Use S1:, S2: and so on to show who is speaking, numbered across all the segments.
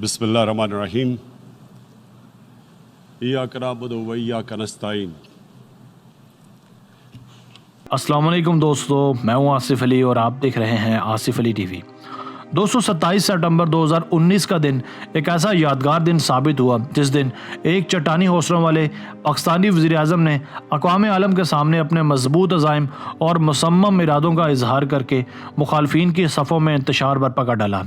S1: بسم اللہ الرحمن الرحیم ایاک نعبد و ایاک نستعین۔
S2: السلام علیکم دوستو، میں ہوں آصف علی اور آپ دیکھ رہے ہیں آصف علی ٹی وی۔ دوستو 27 سپٹمبر 2019 کا دن ایک ایسا یادگار دن ثابت ہوا جس دن ایک چٹانی حوصلوں والے پاکستانی وزیر اعظم نے اقوام عالم کے سامنے اپنے مضبوط عزائم اور مصمم ارادوں کا اظہار کر کے مخالفین کی صفوں میں انتشار برپا کر ڈالا۔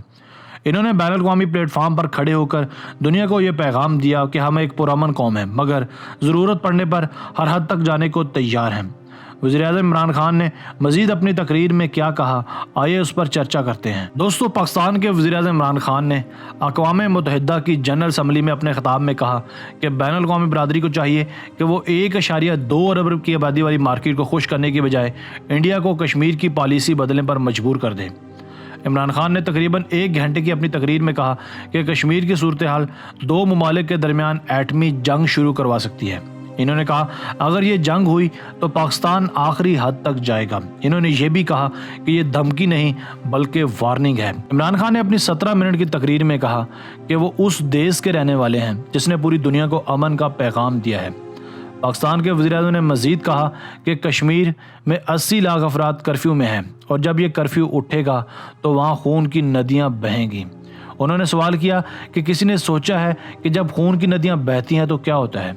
S2: انہوں نے بین الاقوامی پلیٹ فارم پر کھڑے ہو کر دنیا کو یہ پیغام دیا کہ ہم ایک پرامن قوم ہیں مگر ضرورت پڑنے پر ہر حد تک جانے کو تیار ہیں۔ وزیر اعظم عمران خان نے مزید اپنی تقریر میں کیا کہا، آئیے اس پر چرچا کرتے ہیں۔ دوستو، پاکستان کے وزیر اعظم عمران خان نے اقوام متحدہ کی جنرل اسمبلی میں اپنے خطاب میں کہا کہ بین الاقوامی برادری کو چاہیے کہ وہ 1.2 ارب کی آبادی والی مارکیٹ کو خوش کرنے کی بجائے انڈیا کو کشمیر کی پالیسی بدلنے پر مجبور کر دے۔ عمران خان نے تقریباً 1 گھنٹے کی اپنی تقریر میں کہا کہ کشمیر کی صورتحال 2 ممالک کے درمیان ایٹمی جنگ شروع کروا سکتی ہے۔ انہوں نے کہا اگر یہ جنگ ہوئی تو پاکستان آخری حد تک جائے گا۔ انہوں نے یہ بھی کہا کہ یہ دھمکی نہیں بلکہ وارننگ ہے۔ عمران خان نے اپنی 17 منٹ کی تقریر میں کہا کہ وہ اس دیش کے رہنے والے ہیں جس نے پوری دنیا کو امن کا پیغام دیا ہے۔ پاکستان کے وزیر اعظم نے مزید کہا کہ کشمیر میں 80 لاکھ افراد کرفیو میں ہیں اور جب یہ کرفیو اٹھے گا تو وہاں خون کی ندیاں بہیں گی۔ انہوں نے سوال کیا کہ کسی نے سوچا ہے کہ جب خون کی ندیاں بہتی ہیں تو کیا ہوتا ہے؟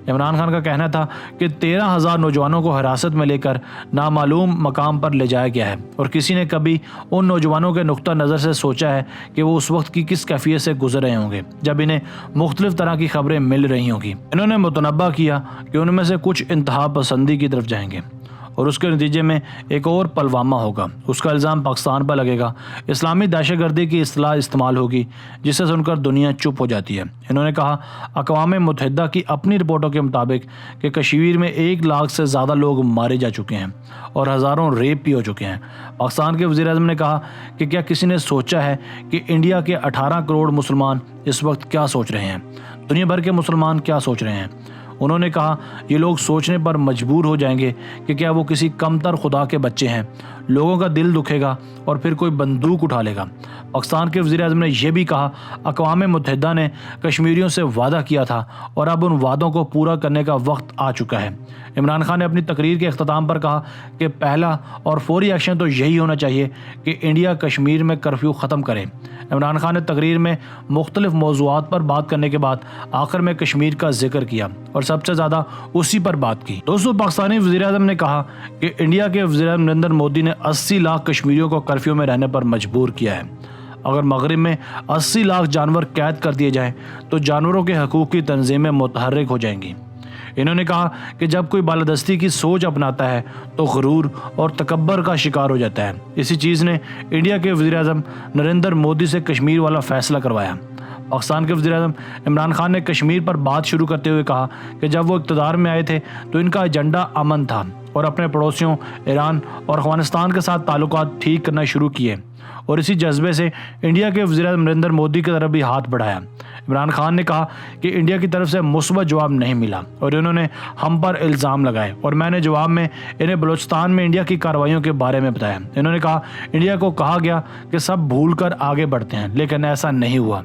S2: عمران خان کا کہنا تھا کہ 13,000 نوجوانوں کو حراست میں لے کر نامعلوم مقام پر لے جایا گیا ہے اور کسی نے کبھی ان نوجوانوں کے نقطہ نظر سے سوچا ہے کہ وہ اس وقت کی کس کیفیت سے گزر رہے ہوں گے جب انہیں مختلف طرح کی خبریں مل رہی ہوں گی۔ انہوں نے متنبہ کیا کہ ان میں سے کچھ انتہا پسندی کی طرف جائیں گے اور اس کے نتیجے میں ایک اور پلوامہ ہوگا۔ اس کا الزام پاکستان پر لگے گا۔ اسلامی دہشت گردی کی اصطلاح استعمال ہوگی جسے سن کر دنیا چپ ہو جاتی ہے۔ انہوں نے کہا اقوام متحدہ کی اپنی رپورٹوں کے مطابق کہ کشمیر میں 1 لاکھ سے زیادہ لوگ مارے جا چکے ہیں اور ہزاروں ریپ بھی ہو چکے ہیں۔ پاکستان کے وزیر اعظم نے کہا کہ کیا کسی نے سوچا ہے کہ انڈیا کے 18 کروڑ مسلمان اس وقت کیا سوچ رہے ہیں؟ دنیا بھر کے مسلمان کیا سوچ رہے ہیں؟ انہوں نے کہا یہ لوگ سوچنے پر مجبور ہو جائیں گے کہ کیا وہ کسی کمتر خدا کے بچے ہیں۔ لوگوں کا دل دکھے گا اور پھر کوئی بندوق اٹھا لے گا۔ پاکستان کے وزیر اعظم نے یہ بھی کہا اقوام متحدہ نے کشمیریوں سے وعدہ کیا تھا اور اب ان وعدوں کو پورا کرنے کا وقت آ چکا ہے۔ عمران خان نے اپنی تقریر کے اختتام پر کہا کہ پہلا اور فوری ایکشن تو یہی ہونا چاہیے کہ انڈیا کشمیر میں کرفیو ختم کرے۔ عمران خان نے تقریر میں مختلف موضوعات پر بات کرنے کے بعد آخر میں کشمیر کا ذکر کیا اور سب سے زیادہ اسی پر بات کی۔ دوستو، پاکستانی وزیر اعظم نے کہا کہ انڈیا کے وزیر اعظم نریندر مودی نے 80 لاکھ کشمیریوں کو کرفیو میں رہنے پر مجبور کیا ہے۔ اگر مغرب میں 80 لاکھ جانور قید کر دیے جائیں تو جانوروں کے حقوق کی تنظیمیں متحرک ہو جائیں گی۔ انہوں نے کہا کہ جب کوئی بالادستی کی سوچ اپناتا ہے تو غرور اور تکبر کا شکار ہو جاتا ہے۔ اسی چیز نے انڈیا کے وزیر اعظم نریندر مودی سے کشمیر والا فیصلہ کروایا۔ پاکستان کے وزیر اعظم عمران خان نے کشمیر پر بات شروع کرتے ہوئے کہا کہ جب وہ اقتدار میں آئے تھے تو ان کا ایجنڈا امن تھا اور اپنے پڑوسیوں ایران اور افغانستان کے ساتھ تعلقات ٹھیک کرنا شروع کیے اور اسی جذبے سے انڈیا کے وزیر اعظم نریندر مودی کی طرف بھی ہاتھ بڑھایا۔ عمران خان نے کہا کہ انڈیا کی طرف سے مثبت جواب نہیں ملا اور انہوں نے ہم پر الزام لگائے اور میں نے جواب میں انہیں بلوچستان میں انڈیا کی کارروائیوں کے بارے میں بتایا۔ انہوں نے کہا انڈیا کو کہا گیا کہ سب بھول کر آگے بڑھتے ہیں لیکن ایسا نہیں ہوا۔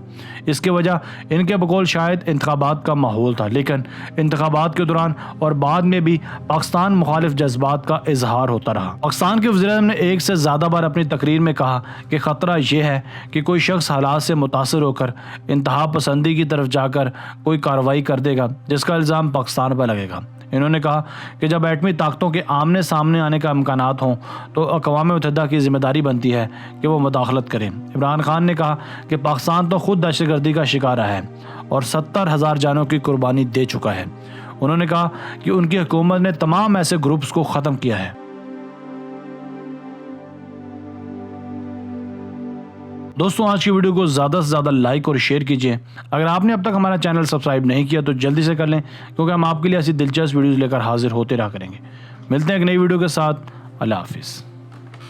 S2: اس کی وجہ ان کے بقول شاید انتخابات کا ماحول تھا، لیکن انتخابات کے دوران اور بعد میں بھی پاکستان مخالف جذبات کا اظہار ہوتا رہا۔ پاکستان کے وزیر اعظم نے 1 سے زیادہ بار اپنی تقریر میں کہا کہ خطرہ یہ ہے کہ کوئی شخص حالات سے متاثر ہو کر انتہا پسندی کی طرف جا کر کوئی کارروائی کر دے گا جس کا الزام پاکستان پر لگے گا۔ انہوں نے کہا کہ جب ایٹمی طاقتوں کے آمنے سامنے آنے کا امکانات ہوں تو اقوام متحدہ کی ذمہ داری بنتی ہے کہ وہ مداخلت کریں۔ عمران خان نے کہا کہ پاکستان تو خود دہشت گردی کا شکار رہا ہے اور 70,000 جانوں کی قربانی دے چکا ہے۔ انہوں نے کہا کہ ان کی حکومت نے تمام ایسے گروپس کو ختم کیا ہے۔ دوستوں، آج کی ویڈیو کو زیادہ سے زیادہ لائک اور شیئر کیجیے۔ اگر آپ نے اب تک ہمارا چینل سبسکرائب نہیں کیا تو جلدی سے کر لیں کیونکہ ہم آپ کے لیے ایسی دلچسپ ویڈیوز لے کر حاضر ہوتے رہا کریں گے۔ ملتے ہیں ایک نئی ویڈیو کے ساتھ۔ اللہ حافظ۔